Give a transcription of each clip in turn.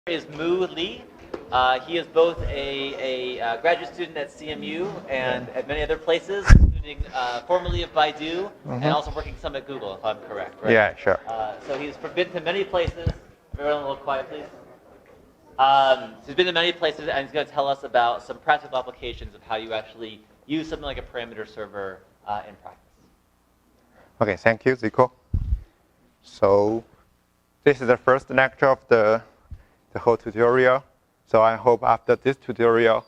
Is Mu Lee. He is both a graduate student at CMU and at many other places, including formerly of Baidu and also working some at Google, if I'm correct, right? Yeah, sure. So he's been to many places. Everyone a little quiet, please. So he's been to many places, and he's going to tell us about some practical applications of how you actually use something like a parameter server in practice. Okay, thank you, Zico. So this is the first lecture of the whole tutorial. So I hope after this tutorial,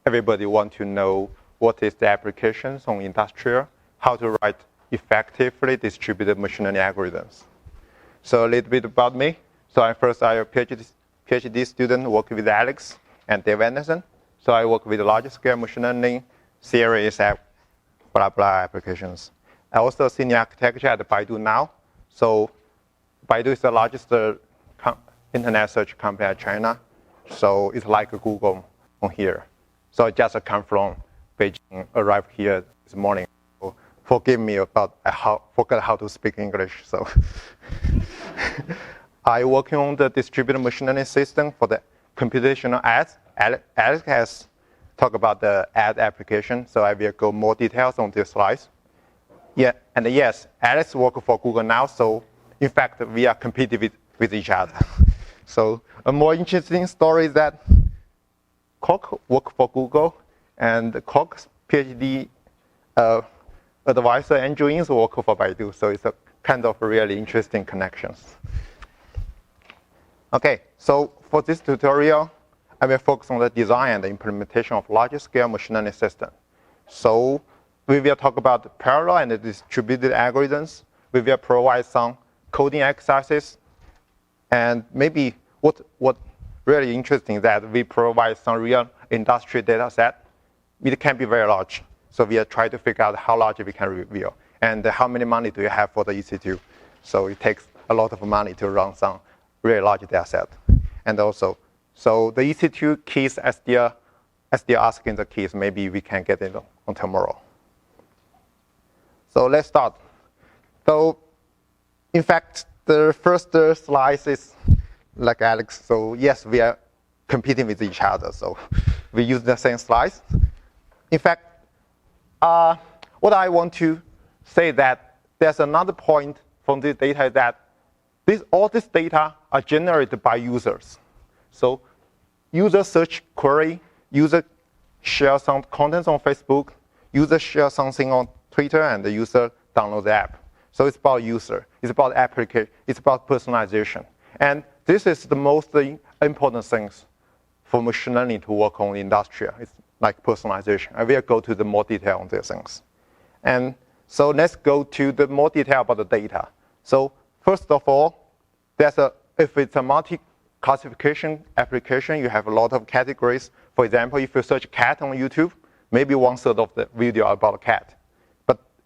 everybody want to know what is the applications on industrial, how to write effectively distributed machine learning algorithms. So a little bit about me. So I'm a PhD student working with Alex and Dave Anderson. So I work with large-scale machine learning, series, blah, blah applications. I also senior architecture at Baidu now. So Baidu is the largest internet search company in China. So it's like Google on here. So I just come from Beijing, arrived here this morning. So forgive me about forgot how to speak English. So I working on the distributed machine learning system for the computational ads. Alex has talked about the ad application, so I will go more details on this slides. Yeah, and yes, Alex works for Google now, so in fact, we are competing with each other. So a more interesting story is that Kok works for Google, and Kok's PhD advisor, Andrew Ng, works for Baidu. So it's a kind of really interesting connections. Okay, so for this tutorial, I will focus on the design and the implementation of large-scale machine learning system. So we will talk about parallel and distributed algorithms. We will provide some coding exercises. And maybe what really interesting is that we provide some real industry data set. It can be very large. So we are trying to figure out how large we can reveal. And how many money do you have for the EC2? So it takes a lot of money to run some really large data set. And also, so the EC2 keys are still asking the keys. Maybe we can get it on tomorrow. So let's start. So in fact, the first slide is like Alex. So yes, we are competing with each other. So we use the same slides. In fact, what I want to say that there's another point from this data that all this data are generated by users. So user search query, user share some content on Facebook, user share something on Twitter, and the user download the app. So it's about user, it's about application, it's about personalization. And this is the most important things for machine learning to work on industrial. It's like personalization. I will go to the more detail on these things. And so let's go to the more detail about the data. So first of all, if it's a multi-classification application, you have a lot of categories. For example, if you search cat on YouTube, maybe 1/3 of the video about cat.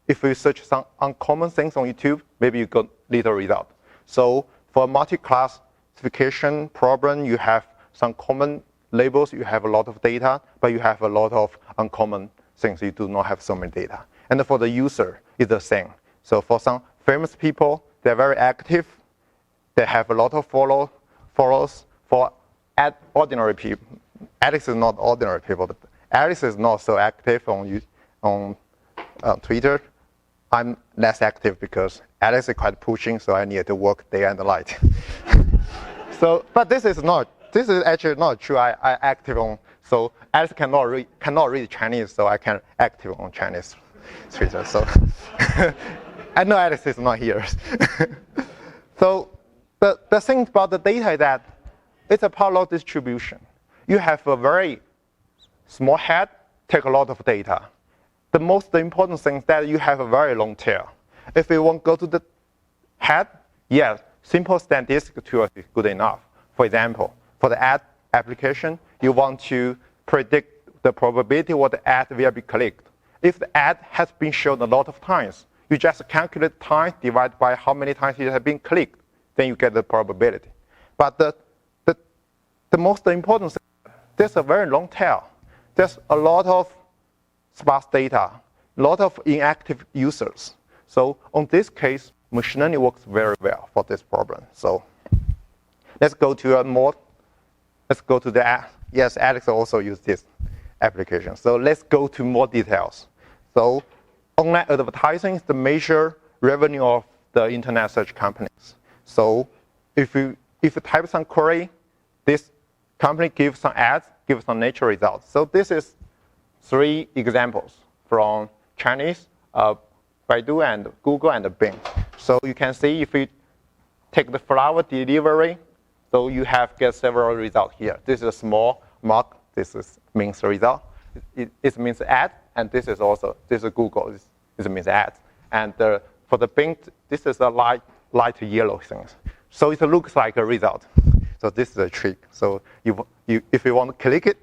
If you search some uncommon things on YouTube, maybe you got little result. So for a multi-classification problem, you have some common labels, you have a lot of data, but you have a lot of uncommon things. You do not have so many data. And for the user, it's the same. So for some famous people, they're very active. They have a lot of followers. For ordinary people, Alex is not ordinary people. But Alex is not so active on Twitter. I'm less active because Alex is quite pushing, so I need to work day and night. But this is actually not true. I active on, so Alex cannot read Chinese, so I can active on Chinese Twitter. So I know Alex is not here. So the thing about the data is that it's a parallel distribution. You have a very small head, take a lot of data. The most important thing is that you have a very long tail. If you want to go to the head, yes, simple statistical tool is good enough. For example, for the ad application, you want to predict the probability what the ad will be clicked. If the ad has been shown a lot of times, you just calculate time divided by how many times it has been clicked, then you get the probability. But the most important thing, there's a very long tail. There's a lot of sparse data, a lot of inactive users. So on this case, machine learning works very well for this problem. So let's go to a more let's go to the ad. Yes, Alex also used this application. So let's go to more details. So online advertising is the major revenue of the internet search companies. So if you type some query, this company gives some ads, gives some natural results. So this is 3 examples from Chinese, Baidu and Google and Bing. So you can see if you take the flower delivery, so you get several results here. This is a small mark. This means result. It means ad, and this is Google. This means ads. And for the Bing, this is a light yellow thing. So it looks like a result. So this is a trick. So if you want to click it,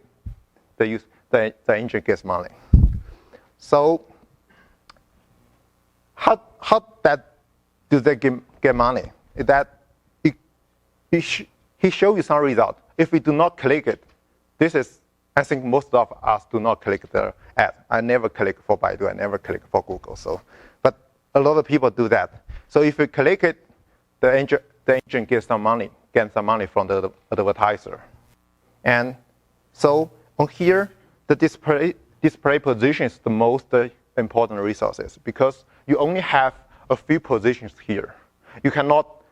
the engine gets money. So how do they get money? Is that he shows you some result. If we do not click it, I think most of us do not click the ad. I never click for Baidu. I never click for Google. But a lot of people do that. So if you click it, the engine gets some money from the advertiser. And so on here, the display position is the most important resources because you only have a few positions here. You cannot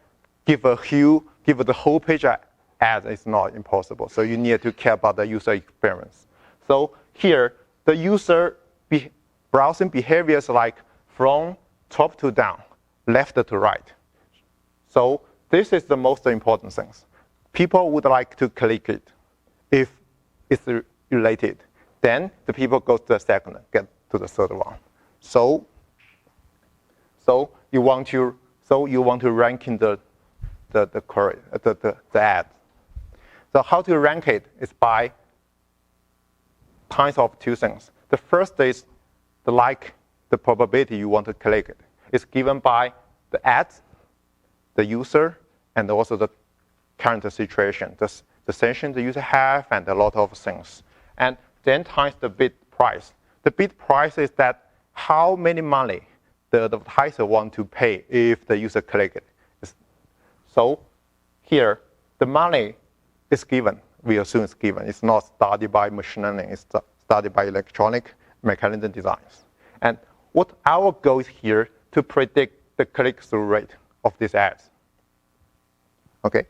give the whole page ad. It's not impossible. So you need to care about the user experience. So here, the user browsing behavior is like from top to down, left to right. So this is the most important things. People would like to click it if it's related. Then the people go to the second, get to the third one. So you want to rank in the query, the ad. So how to rank it is by kinds of 2 things. The first is the probability you want to click it. It's given by the ads, the user, and also the current situation, the session the user have, and a lot of things. And then times the bid price. The bid price is that how many money the advertiser want to pay if the user click it. So here, the money is given. We assume it's given. It's not studied by machine learning. It's studied by electronic mechanical designs. And what our goal is here to predict the click-through rate of these ads. Okay,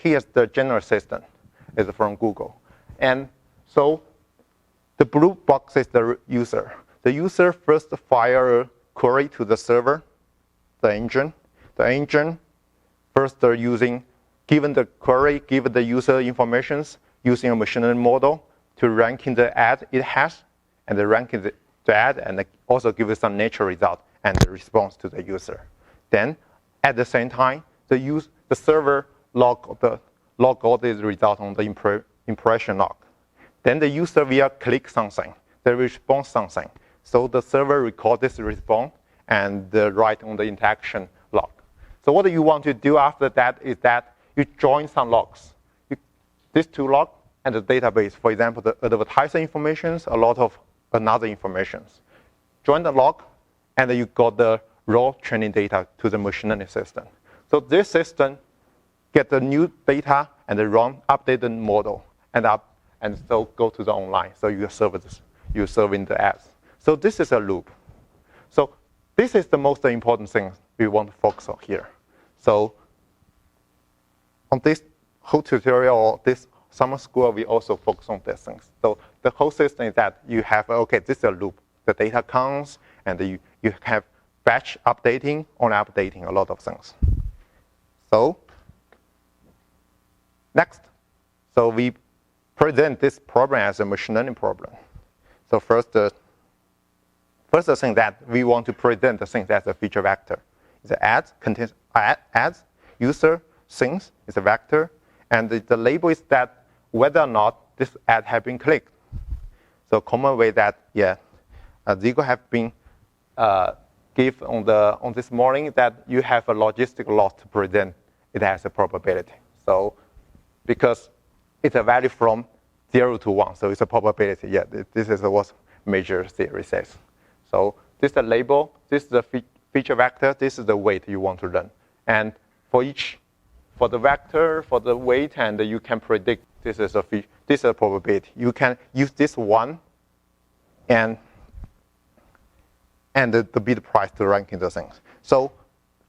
here's the general system. It's from Google. And so the blue box is the user. The user first fire a query to the server, the engine. The engine first given the query, given the user informations, using a machine learning model to rank in the ad it has, and ranking the ad, and also give it some natural result and the response to the user. Then, at the same time, the server log all these results on the impression log. Then the user will click something, they respond something. So the server records this response and write on the interaction log. So what you want to do after that is that you join some logs. These 2 logs and the database, for example, the advertiser information, a lot of another information. Join the log, and you got the raw training data to the machine learning system. So this system get the new data and run updated model, and so go to the online. So you serving the ads. So this is a loop. So this is the most important thing we want to focus on here. So on this whole tutorial or this summer school, we also focus on these things. So the whole system is that you have, this is a loop. The data comes, and you have batch updating, on updating, a lot of things. So next, so we present this problem as a machine learning problem. So first thing that we want to present the things as a feature vector. The ads contains ads, user, things is a vector, and the label is that whether or not this ad has been clicked. So common way that Zico have been give on this morning that you have a logistic loss to present it as a probability. So because it's a value from 0 to 1, so it's a probability. This is what major theory says. So this is the label, this is the feature vector, this is the weight you want to learn. And for each for the vector, for the weight, and you can predict this is a probability. You can use this one and the bid price to ranking the things. So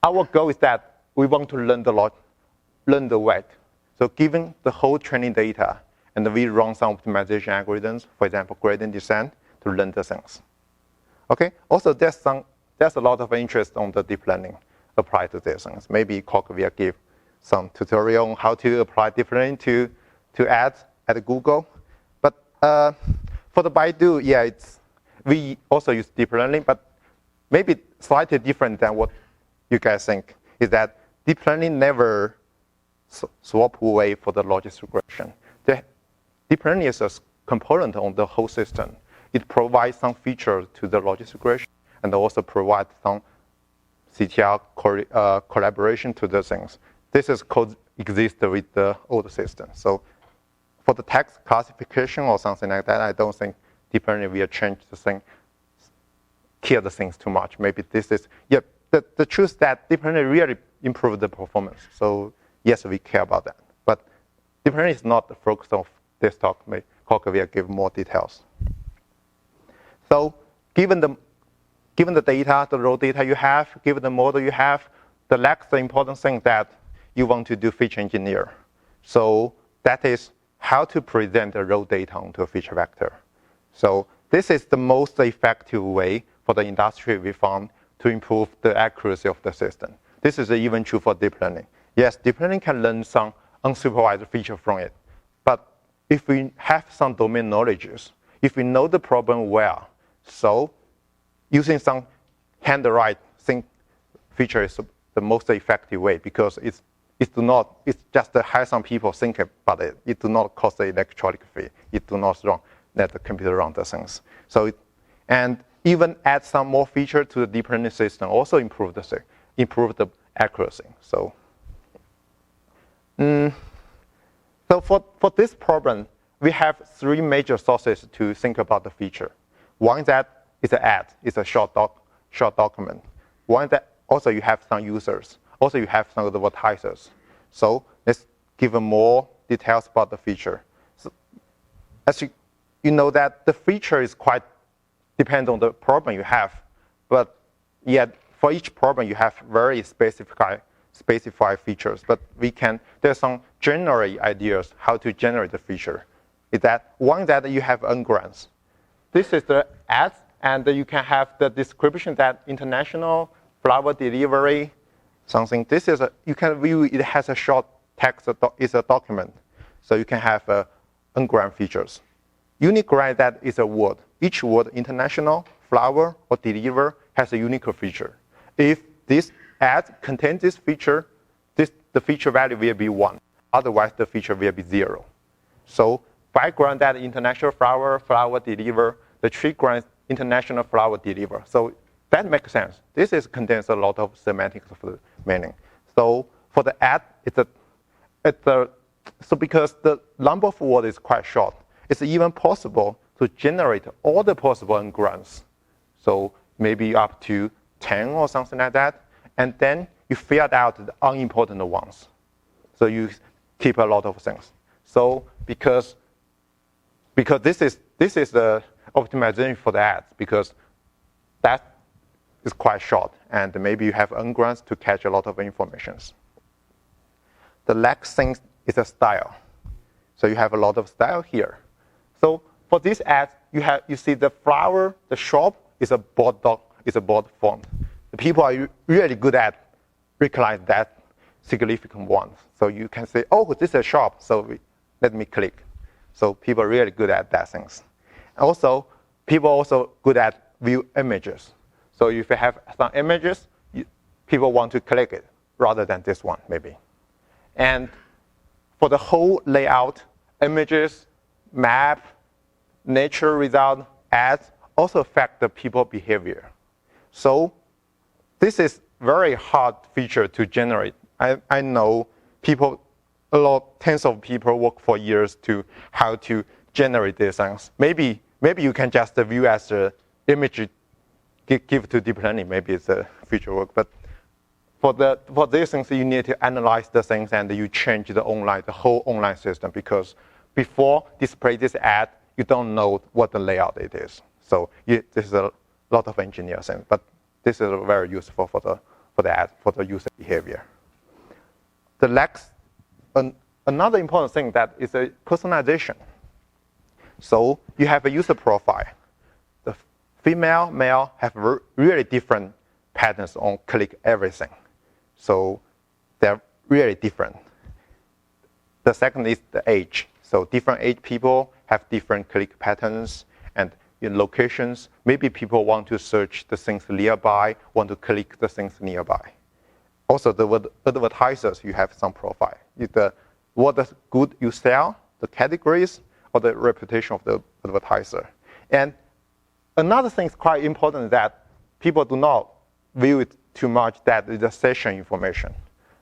our goal is that we want to learn the weight. So given the whole training data, and we run some optimization algorithms, for example, gradient descent, to learn the things. Okay. Also, there's a lot of interest on the deep learning applied to these things. Maybe Kok will give some tutorial on how to apply deep learning to ads at Google. But for the Baidu, yeah, we also use deep learning, but maybe slightly different than what you guys think is that deep learning never swap away for the logic regression. The deep learning is a component on the whole system. It provides some features to the logic regression and also provides some CTR collaboration to the things. This is coexist with the old system. So for the text classification or something like that, I don't think deep learning will change the thing, kill the things too much. Maybe this is, yeah, the truth is that deep learning really improved the performance. So yes, we care about that. But deep learning is not the focus of this talk. Kok will give more details. So given the data, the raw data you have, given the model you have, the next important thing that you want to do feature engineer. So that is how to present the raw data onto a feature vector. So this is the most effective way for the industry we found to improve the accuracy of the system. This is even true for deep learning. Yes, deep learning can learn some unsupervised feature from it. But if we have some domain knowledges, if we know the problem well, so using some hand-write feature is the most effective way because it's just to have some people think about it. It do not cost the electronic fee. It do not let the computer run the things. So and even add some more feature to the deep learning system also improve the accuracy. So, so for this problem, we have three major sources to think about the feature. One that is an ad, it's a short document. One that also you have some users. Also you have some advertisers. So let's give more details about the feature. So, as you know that the feature is quite depend on the problem you have, but yet for each problem you have very specified features. But there's some general ideas how to generate the feature. Is that one that you have n-grams. This is the ads, and you can have the description that international flower delivery, something. This is you can view it has a short text. It's a document, so you can have n-gram features. Unigram that is a word. Each word, international, flower, or deliver, has a unique feature. If this ad contains this feature, the feature value will be 1. Otherwise, the feature will be 0. So background that international flower deliver, the tree ground international flower deliver. So that makes sense. This contains a lot of semantics of the meaning. So for the ad, so because the number of words is quite short, it's even possible to generate all the possible n-grams. So maybe up to 10 or something like that. And then you filter out the unimportant ones. So you keep a lot of things. So because this is the optimization for the ads, because that is quite short, and maybe you have n-grams to catch a lot of informations. The next thing is a style. So you have a lot of style here. So for this ad, you see the flower, the shop is a bold font. The people are really good at recognize that significant one. So you can say, oh, this is a shop, so let me click. So people are really good at that things. Also, people are also good at view images. So if you have some images, people want to click it rather than this one, maybe. And for the whole layout, images, map, nature result, ads also affect the people behavior. So this is very hard feature to generate. I know people, tens of people work for years to how to generate these things. Maybe you can just view as the image give to deep learning. Maybe it's a future work, but for these things, you need to analyze the things and you change the whole online system, because before display this ad, you don't know what the layout it is. So this is a lot of engineers, but this is very useful for the user behavior. The next, another important thing that is a personalization. So you have a user profile. The female, male have really different patterns on click everything. So they're really different. The second is the age. So different age people have different click patterns, and in locations, maybe people want to search the things nearby, want to click the things nearby. Also, the advertisers, you have some profile. What the good you sell, the categories, or the reputation of the advertiser. And another thing is quite important that people do not view it too much, that is the session information.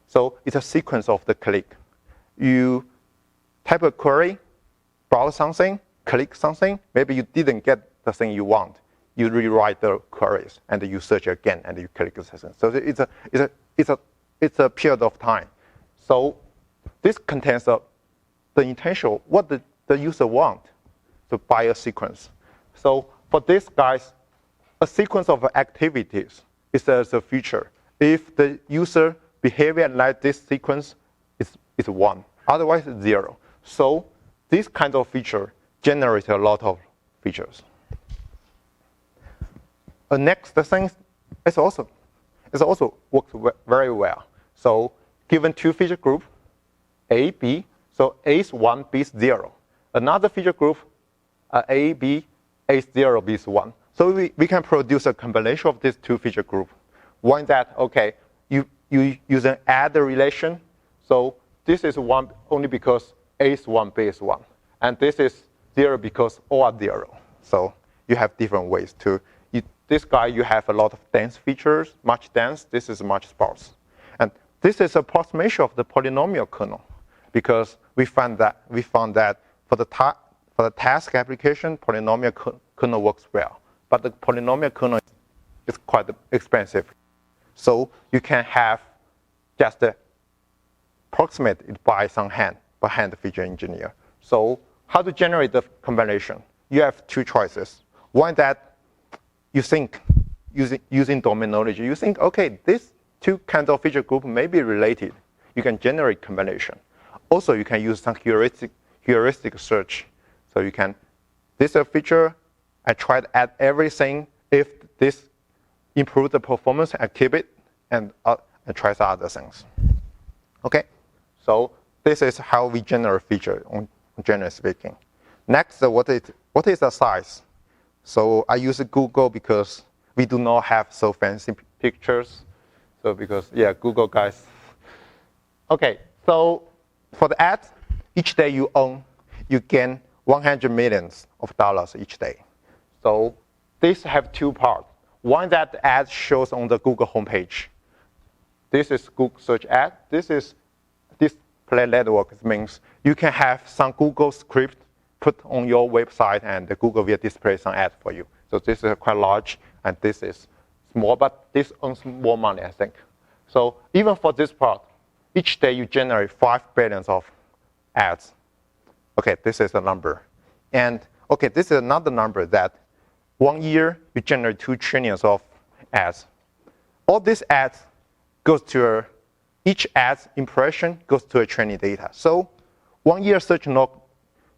So it's a sequence of the click. You type a query, browse something, click something, maybe you didn't get the thing you want. You rewrite the queries and you search again and you click the session. So it's a period of time. So this contains the intention, what the user want to buy a sequence. So for these guys, a sequence of activities is a feature. If the user behavior like this sequence is 1, otherwise it's 0. So this kind of feature generates a lot of features. The next thing is also works very well. So given two feature group, A, B, so A is 1, B is 0. Another feature group, A, B, A is 0, B is 1. So we can produce a combination of these two feature groups. One that, okay, you use an add relation. So this is 1 only because A is 1, B is 1. And this is 0 because all are 0. So you have different ways to, this guy, you have a lot of dense features, much dense. This is much sparse. And this is approximation of the polynomial kernel, because we found that for the task application, polynomial kernel works well. But the polynomial kernel is quite expensive. So you can have just approximate it by hand feature engineer. So how to generate the combination? You have two choices. One that you think, using domain knowledge, you think, okay, these two kinds of feature group may be related. You can generate combination. Also, you can use some heuristic search. So you can, this is a feature, I try to add everything. If this improves the performance, I keep it, and try some other things. Okay, so this is how we generate feature, generally speaking. Next, what is the size? So I use Google because we do not have so fancy pictures. So because, yeah, Google guys. Okay, so for the ads, each day you own, you gain $100 million each day. So these have two parts. One that the ad shows on the Google homepage. This is Google search ad. This is display network. It means you can have some Google script put on your website and the Google will display some ad for you. So this is quite large and this is small, but this earns more money, I think. So even for this part, each day you generate 5 billion of ads. Okay, this is a number. And okay, this is another number that 1 year you generate 2 trillion of ads. All these ads goes to each ad's impression goes to a training data. So 1 year search node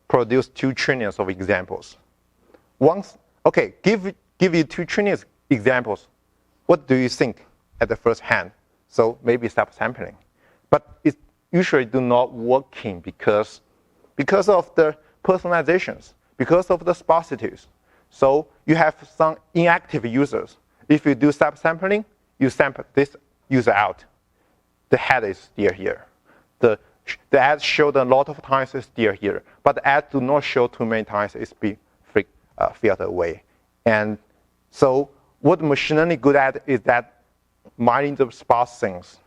produce 2 trillion of examples. Once, okay, give you 2 trillion examples. What do you think at the first hand? So maybe stop sampling. But it usually do not working because of the personalizations, because of the sparsities. So you have some inactive users. If you do subsampling, you sample this user out. The head is still here. The ad showed a lot of times is still here, but the ad do not show too many times it's be filtered away. And so what machine learning good at is that mining the sparse things.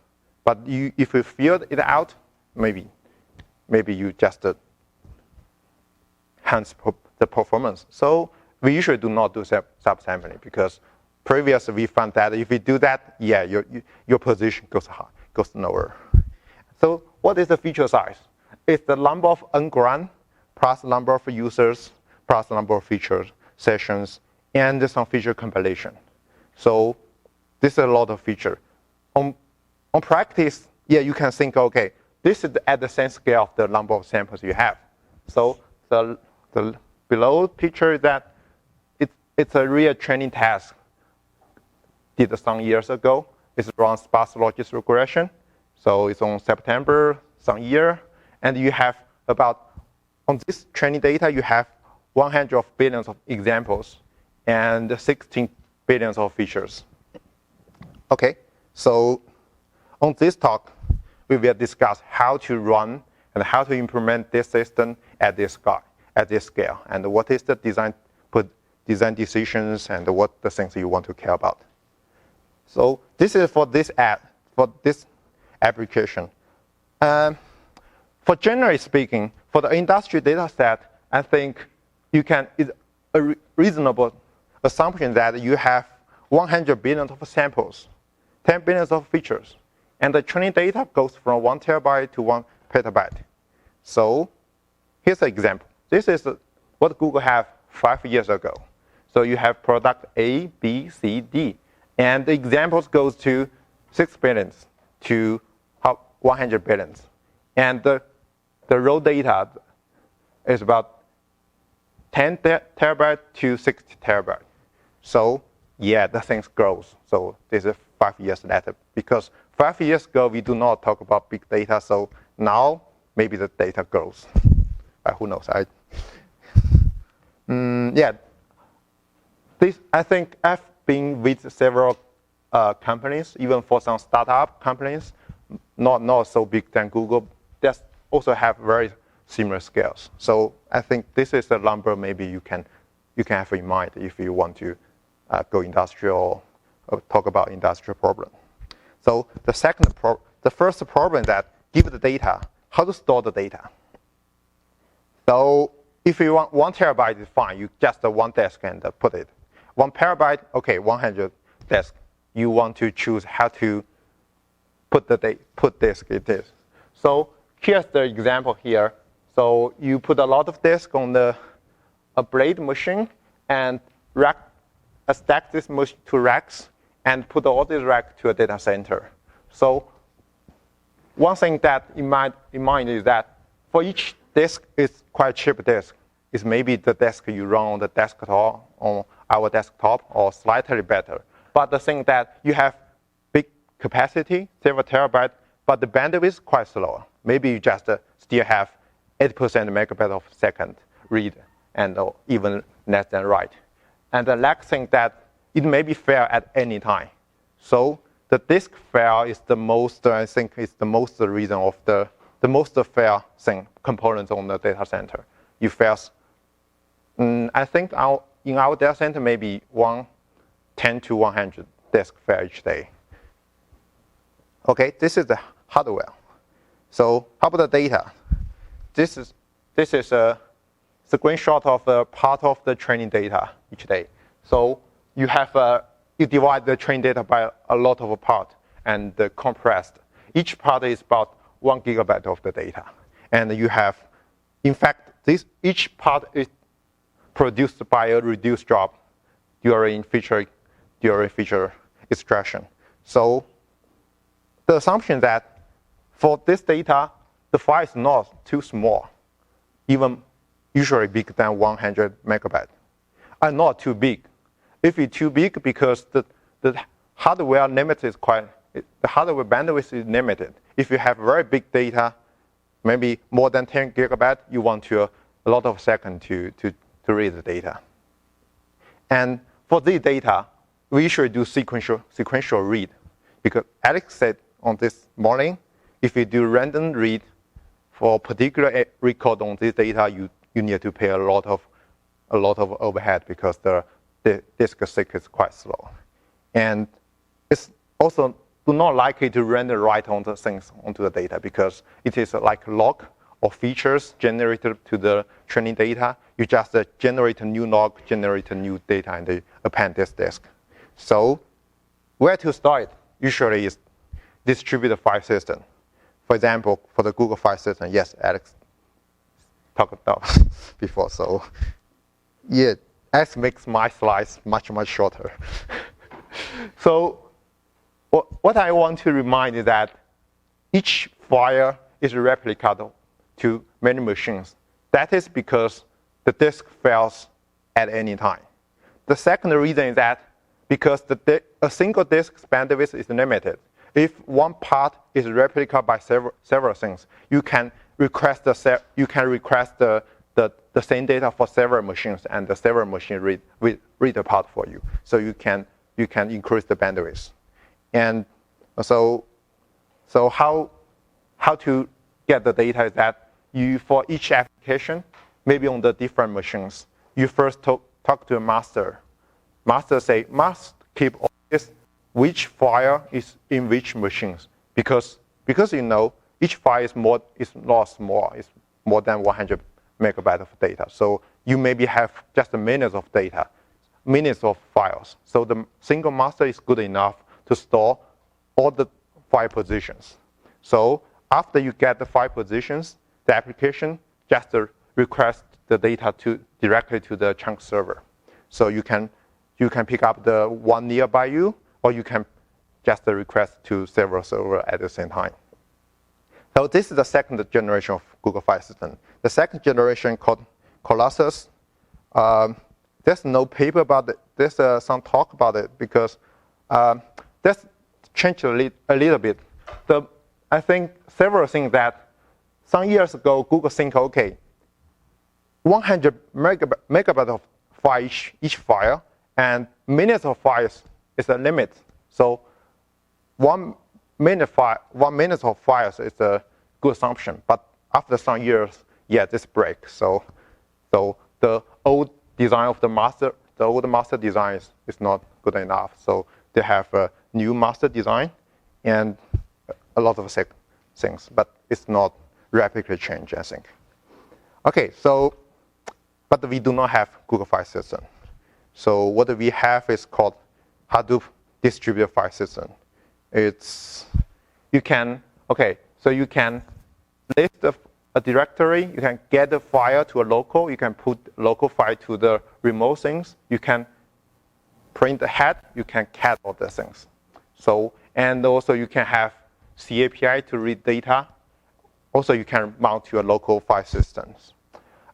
But if you filter it out, maybe you just enhance the performance. So we usually do not do subsampling because previously we found that if you do that, yeah, your position goes nowhere. So what is the feature size? It's the number of n-gram plus the number of users plus the number of features, sessions, and some feature compilation. So this is a lot of feature. On practice, yeah, you can think, okay, this is at the same scale of the number of samples you have. So the below picture is that it's a real training task did some years ago. It's around sparse logistic regression. So it's on September some year. And you have about, on this training data, you have 100 billions of examples and 16 billions of features. Okay, so on this talk, we will discuss how to run and how to implement this system at this scale, and what is the design decisions and what the things you want to care about. So this is for this application. For generally speaking, for the industry data set, I think it's a reasonable assumption that you have 100 billion of samples, 10 billion of features, and the training data goes from 1 terabyte to 1 petabyte. So here's an example. This is what Google had 5 years ago. So you have product A, B, C, D. And the examples goes to 6 billion to 100 billion. And the raw data is about 10 terabyte to 60 terabyte. So yeah, the things grows. So this is 5 years later. Because 5 years ago, we do not talk about big data. So now, maybe the data grows. Who knows? Yeah. I think I've been with several companies, even for some startup companies, not so big than Google, that also have very similar scales. So I think this is a number maybe you can have in mind if you want to go industrial or talk about industrial problem. So the first problem that give the data, how to store the data. So if you want 1 terabyte is fine, you just one disk and put it. 1 terabyte, okay, 100 disk. You want to choose how to put disk it is. So here's the example here. So you put a lot of disk on a blade machine and stack this machine to racks and put all these racks to a data center. So one thing that in mind is that for each disk is quite cheap disk. It's maybe the disk you run on the desktop, on our desktop, or slightly better. But the thing that you have big capacity, several terabyte, but the bandwidth is quite slow. Maybe you just still have 80% megabyte of second read and even less than write. And the last thing that it may be fail at any time. So the disk fail is the most, I think, is the most reason of the most fail thing, components on the data center. You fail, I think in our data center, maybe 10 to 100 disk fail each day. Okay, this is the hardware. So how about the data? This is a screenshot of a part of the training data each day. So you have you divide the training data by a lot of parts and compressed. Each part is about 1 gigabyte of the data. And you have, in fact, each part is produced by a reduced job during feature extraction. So the assumption that for this data, the file is not too small, even usually bigger than 100 megabytes, and not too big. If it's too big, because the hardware limit is the hardware bandwidth is limited. If you have very big data, maybe more than 10 gigabytes, you want a lot of seconds to read the data. And for this data, we usually do sequential read, because Alex said on this morning, if you do random read for particular record on this data, you need to pay a lot of overhead because the disk size is quite slow, and it's also do not likely to random write on the things onto the data because it is like log of features generated to the training data. You just generate a new log, generate a new data, and append this disk. So where to store it usually is distributed file system. For example, for the Google file system, yes, Alex talked about before. So yeah, Alex makes my slides much, much shorter. So what I want to remind is that each file is replicable to many machines. That is because the disk fails at any time. The second reason is that because a single disk's bandwidth is limited. If one part is replicated by several things, you can request the same data for several machines, and the several machines read the part for you. So you can increase the bandwidth. And so how to get the data is that for each application, maybe on the different machines, you first talk to a master. Master say, must keep all this, which file is in which machines. Because you know, each file is not small, it's more than 100 megabytes of data. So you maybe have just minutes of data, minutes of files. So the single master is good enough to store all the file positions. So after you get the file positions, the application just requests the data directly to the chunk server. So you can pick up the one nearby you, or you can just request to several servers at the same time. So this is the second generation of Google File System. The second generation called Colossus. There's no paper about it. There's some talk about it because that's changed a little bit. I think several things that some years ago, Google think, okay, 100 megabytes of file each file, and minutes of files is a limit. So 1 minute of files is a good assumption. But after some years, yeah, this breaks. So the old design of the old master design is not good enough. So they have a new master design and a lot of things, but it's not rapidly changed, I think. Okay, but we do not have Google File System. So what we have is called Hadoop Distributed File System. You can list a directory, you can get the file to a local, you can put local file to the remote things, you can print the head, you can cat all the things. And also you can have CAPI to read data. Also you can mount your local file systems.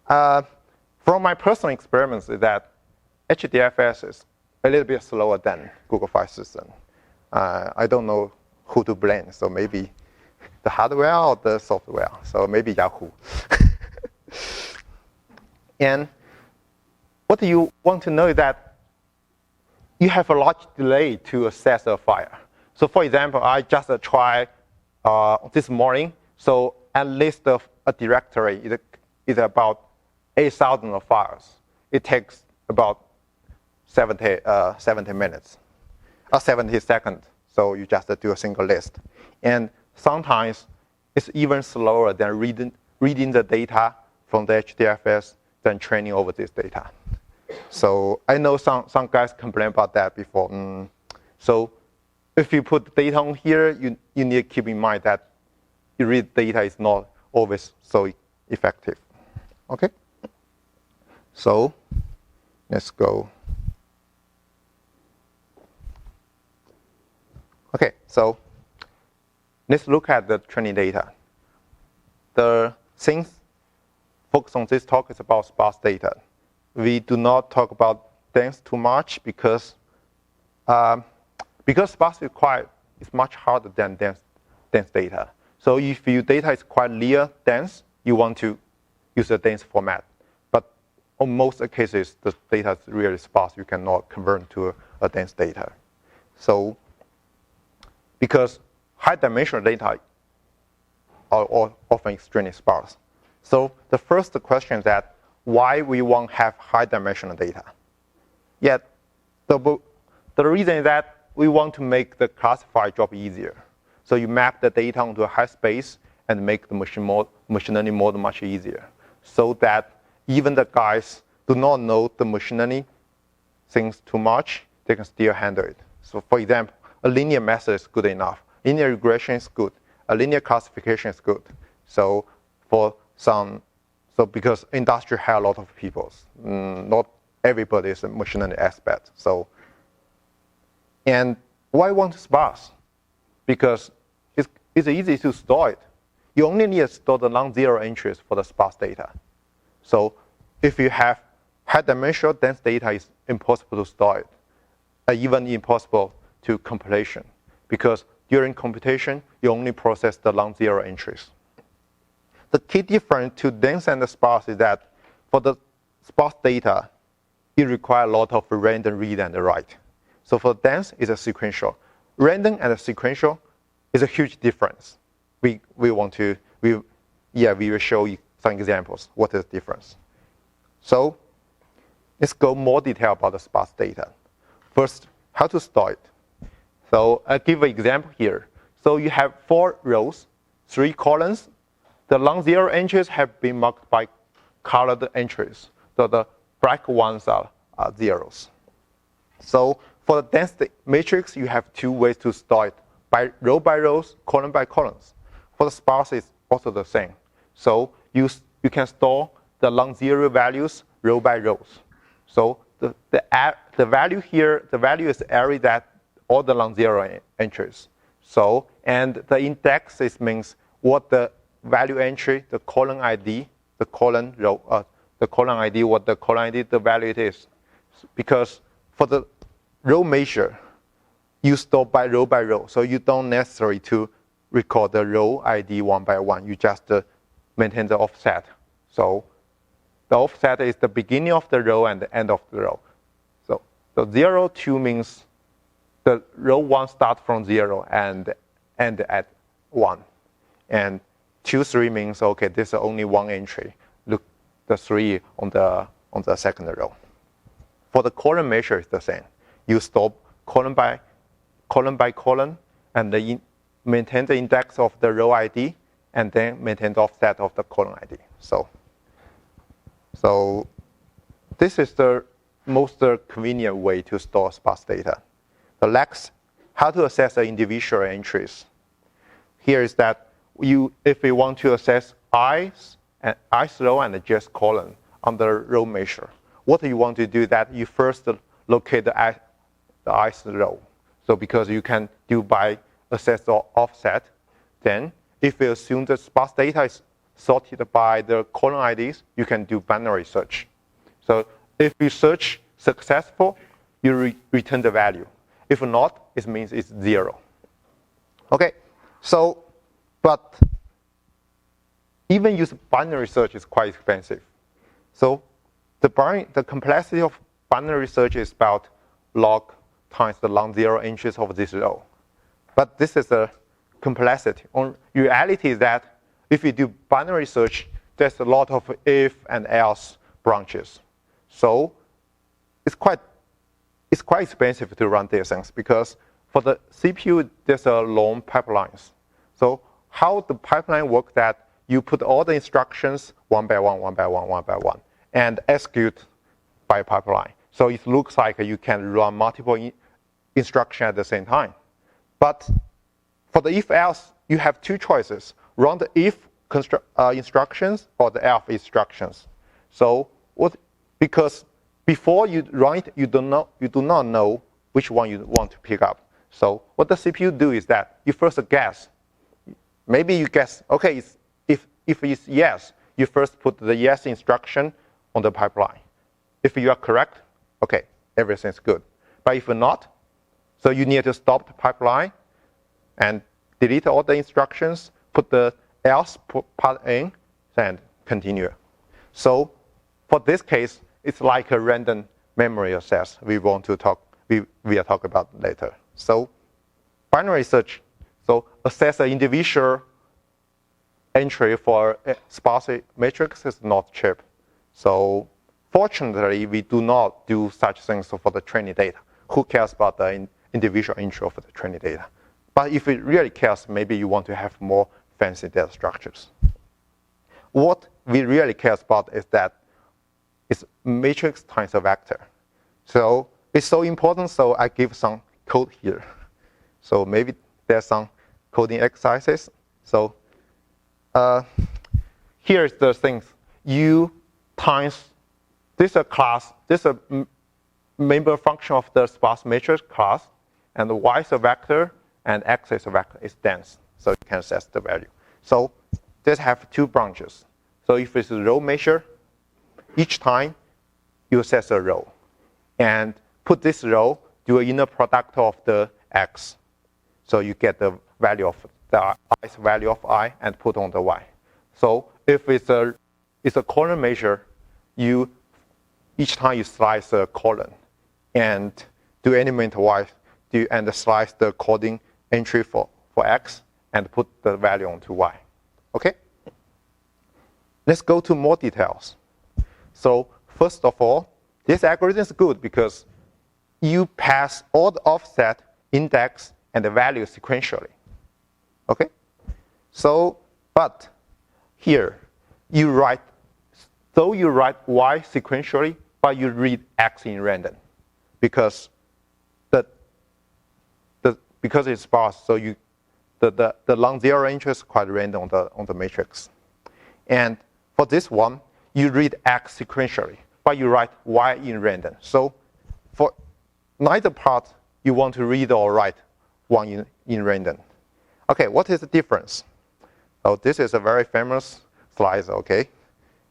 From my personal experience is that HDFS is a little bit slower than Google File System. I don't know who to blame, so maybe the hardware or the software, so maybe Yahoo. And what you want to know is that you have a large delay to access a file. So for example, I just tried this morning, so at least a directory is about 8,000 files. It takes about 70 minutes, or 70 seconds. So you just do a single list. And sometimes it's even slower than reading the data from the HDFS than training over this data. So I know some guys complain about that before. So if you put data on here, you need to keep in mind that you read data is not always so effective. Okay? So let's go. Okay, so let's look at the training data. The things focused on this talk is about sparse data. We do not talk about dense too much because sparse is much harder than dense data. So if your data is quite near dense, you want to use a dense format. But on most cases, the data is really sparse. You cannot convert to a dense data. So because high-dimensional data are often extremely sparse. So the first question is that why we won't have high-dimensional data? Yet the reason is that we want to make the classifier job easier. So you map the data onto a high space and make the machine learning model much easier, so that even the guys do not know the machine learning things too much, they can still handle it. So for example, a linear method is good enough. Linear regression is good. A linear classification is good. So because industry has a lot of people, not everybody is a machine learning expert. And why want sparse? Because it's easy to store it. You only need to store the non-zero entries for the sparse data. So if you have high-dimensional dense data, it's impossible to store it, even impossible to compilation, because during computation, you only process the non-zero entries. The key difference to dense and the sparse is that for the sparse data, it requires a lot of random read and write. So for dense, it's a sequential. Random and a sequential is a huge difference. We will show you some examples. What is the difference? So let's go more detail about the sparse data. First, how to store it. So I'll give an example here. So you have 4 rows, 3 columns. The non-zero entries have been marked by colored entries. So the black ones are zeros. So for the density matrix, you have 2 ways to store it, by rows, column by columns. For the sparse, it's also the same. So you can store the non-zero values row by rows. So the value here, the value is the array that all the non-zero entries. So, and the index means what the value entry, the column ID, the column row, the column ID, what the column ID, the value it is. Because for the row measure, you store by row, so you don't necessarily to record the row ID one by one. You just maintain the offset. So the offset is the beginning of the row and the end of the row. So 0, 2 means the row 1 starts from 0 and end at 1. And 2, 3 means, okay, this is only one entry. Look, the 3 on the second row. For the column measure, it's the same. You store column by column, and maintain the index of the row ID, and then maintain the offset of the column ID. So this is the most convenient way to store sparse data. The next, how to assess the individual entries. Here is that if we want to assess i's row and j's column on the row measure, what you want to do that you first locate the i's row. So because you can do by assess or offset, then if you assume the sparse data is sorted by the column IDs, you can do binary search. So if you search successful, you return the value. If not, it means it's 0. Okay, so, but even use binary search is quite expensive. So the complexity of binary search is about log times the non-zero entries of this row. But this is a complexity. Reality is that if you do binary search, there's a lot of if and else branches. So it's quite expensive to run these things because for the CPU, there's a long pipelines. So how the pipeline works that you put all the instructions one by one, and execute by pipeline. So it looks like you can run multiple instructions at the same time. But for the if-else, you have 2 choices. Run the if instructions or the else instructions. So because before you run it, you do not know which one you want to pick up. So what the CPU do is that you first guess. Maybe you guess, okay, if it's yes, you first put the yes instruction on the pipeline. If you are correct, okay, everything's good. But if not, so you need to stop the pipeline and delete all the instructions, put the else part in, and continue. So for this case, it's like a random memory access we will talk about later. So binary search, so assess the individual entry for a sparse matrix is not cheap. So fortunately, we do not do such things for the training data. Who cares about the individual entry of the training data? But if it really cares, maybe you want to have more fancy data structures. What we really care about is that it's matrix times a vector. So it's so important, so I give some code here. So maybe there's some coding exercises. So here's the things. U times, this is a class, this is a member function of the sparse matrix class, and the y is a vector, and x is a vector. It's dense, so you can assess the value. So this have 2 branches. So if it's a row measure, each time you assess a row, and put this row, do an inner product of the x. So you get the value of the i's value of I and put on the y. So if it's a column measure, each time you slice a column and do element y, and slice the coding entry for x and put the value onto y. Okay? Let's go to more details. So first of all, this algorithm is good because you pass all the offset, index, and the value sequentially. Okay? So, but here, you write y sequentially, but you read x in random, because because it's sparse, so the non-zero entry is quite random on the matrix. And for this one, you read x sequentially, but you write y in random. So for neither part, you want to read or write one in random. Okay, what is the difference? So this is a very famous slide, okay,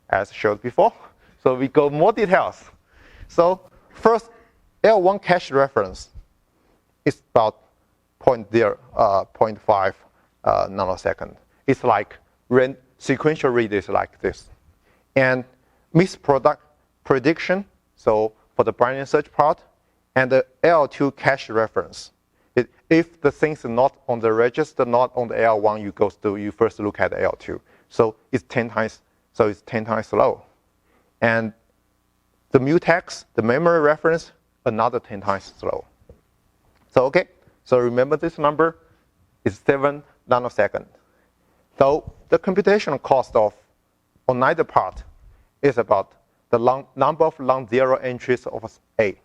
as showed before. So we go more details. So first, L1 cache reference is about 0.5 nanosecond. It's like sequential read is like this. And misproduct prediction, so for the binary search part, and the L2 cache reference. If the thing's not on the register, not on the L1, you first look at L2. So it's 10 times. So it's 10 times slow. And the mutex, the memory reference, another 10 times slow. So okay. So remember this number is 7 nanosecond. So the computational cost on either part is about the number of non-zero entries of A.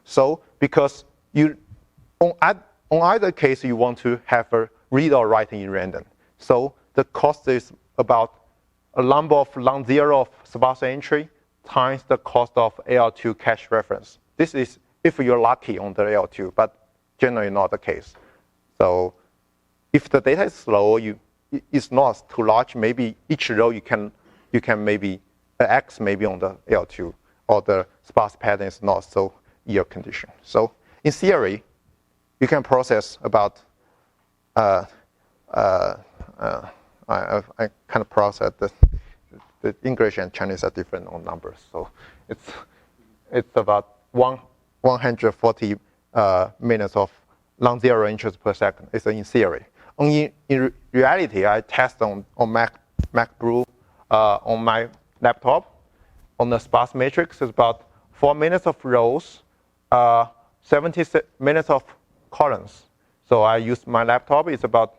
So because on either case you want to have a read or write in random. So the cost is about a number of non-zero of sparse entry times the cost of L2 cache reference. This is if you're lucky on the L2, but generally not the case. So if the data is slow, it's not too large. Maybe each row you can maybe X maybe on the L2, or the sparse pattern is not so yield condition. So in theory, you can process about I kind of process the English and Chinese are different on numbers. So it's about 140 minutes of non-zero entries per second. It's in theory. Only in reality, I test on MacBrew on my laptop. On the sparse matrix, it's about 4 minutes of rows, 70 minutes of columns. So I use my laptop. It's about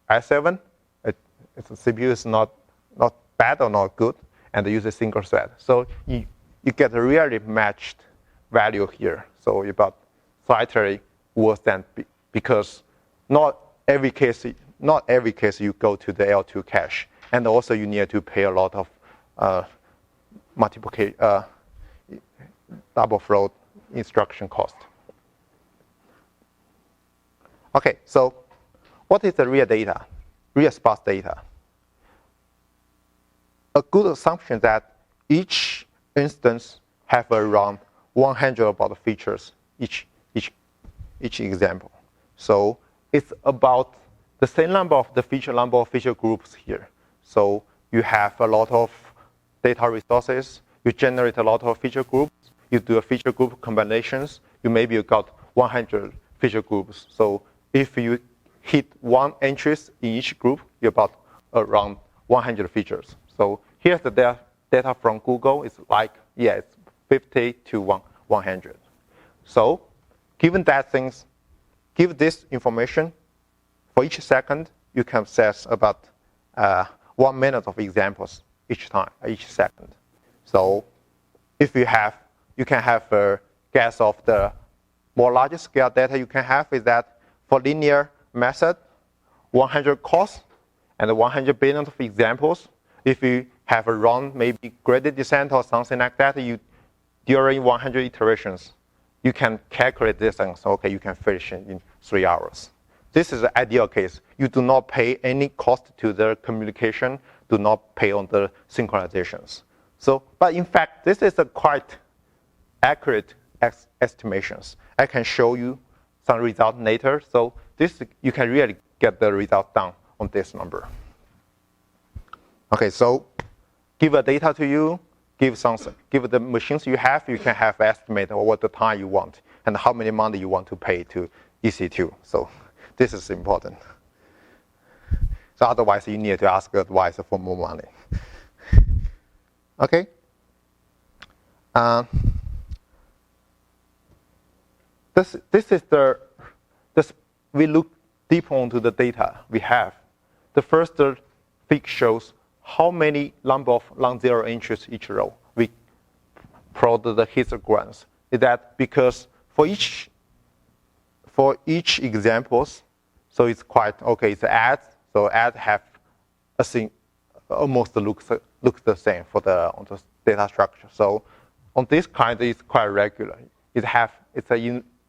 i7. Its CPU is not bad or not good, and I use a single thread. So you get a really matched value here. So about slightly worse than because not every case you go to the L2 cache, and also you need to pay a lot of multiplication double float instruction cost. Okay, so what is the real data, real sparse data? A good assumption that each instance have around 100 about features each example. So it's about the same number of feature groups here. So you have a lot of data resources. You generate a lot of feature groups. You do a feature group combinations. You got 100 feature groups. So if you hit one entries in each group, you about around 100 features. So here's the data from Google. It's like, yeah, it's 50 to 100. So given this information, for each second, you can access about 1 minute of examples each second. So if you can have guess of the more larger scale data you can have is that for linear method, 100 costs and 100 billion of examples. If you have a run, maybe graded descent or something like that, during 100 iterations, you can calculate this and so, okay, you can finish in 3 hours. This is the ideal case. You do not pay any cost to the communication, do not pay on the synchronizations. So, but in fact, this is a quite accurate estimations. I can show you some result later. So this, you can really get the result down on this number. Okay, so give a data to you, give the machines you have, you can have estimate of what the time you want and how many money you want to pay to EC2. So this is important. So otherwise, you need to ask advice for more money. Okay. We look deep onto the data we have. The first fig shows how many number of non-zero entries each row. We plot the histograms. Is that because for each examples, so it's quite okay. It's ads. So ads have a thing almost looks the same for on the data structure. So on this kind, it's quite regular. It's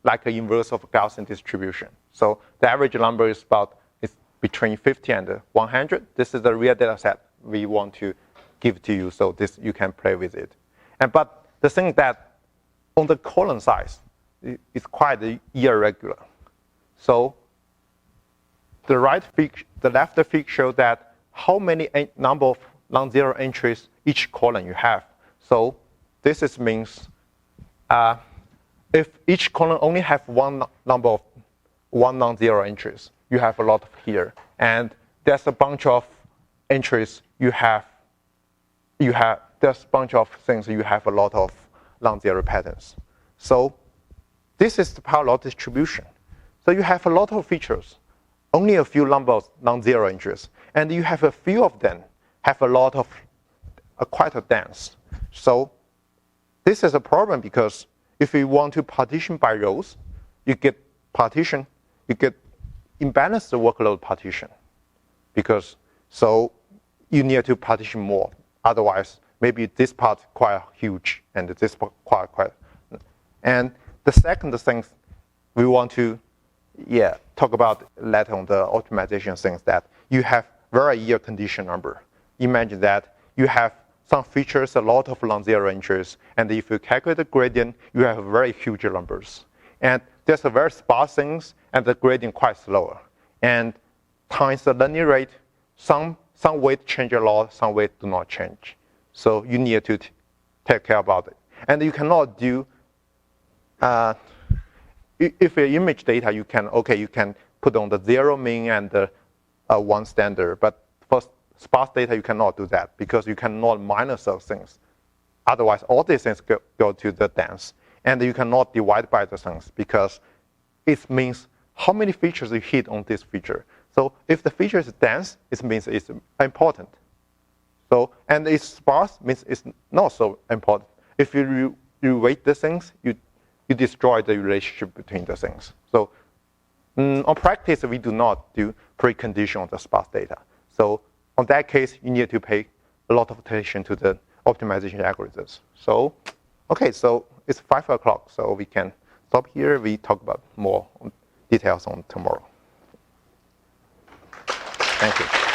like an inverse of Gaussian distribution. So the average number is between 50 and 100. This is the real data set we want to give to you, so this you can play with it. But the thing that on the column size is quite irregular. So the left fig shows that how many number of non-zero entries each column you have. So this means if each column only have one non-zero entries, you have a lot here, and there's a bunch of entries there's a bunch of things you have a lot of non-zero patterns. So this is the power law distribution. So you have a lot of features, only a few number of non-zero entries, and you have a few of them have a lot of quite a dense. So this is a problem because if you want to partition by rows, you get imbalanced workload partition, because so you need to partition more. Otherwise, maybe this part quite huge and this part quite. And the second thing we want to talk about later on the optimization things that you have very year condition number. Imagine that you have some features, a lot of non-zero entries, and if you calculate the gradient, you have very huge numbers. And there's a very sparse things, and the gradient quite slower. And times the learning rate, some weight change a lot, some weight do not change. So you need to take care about it. And you cannot do, if your image data, you can put on the zero mean and the one standard, but for sparse data, you cannot do that because you cannot minus those things. Otherwise, all these things go to the dense. And you cannot divide by the things because it means how many features you hit on this feature. So if the feature is dense, it means it's important. So, and it's sparse means it's not so important. If you weight the things, you destroy the relationship between the things. So on practice, we do not do precondition on the sparse data. So on that case, you need to pay a lot of attention to the optimization algorithms. So, okay, so it's 5 o'clock, so we can stop here. We talk about more details on tomorrow. Thank you.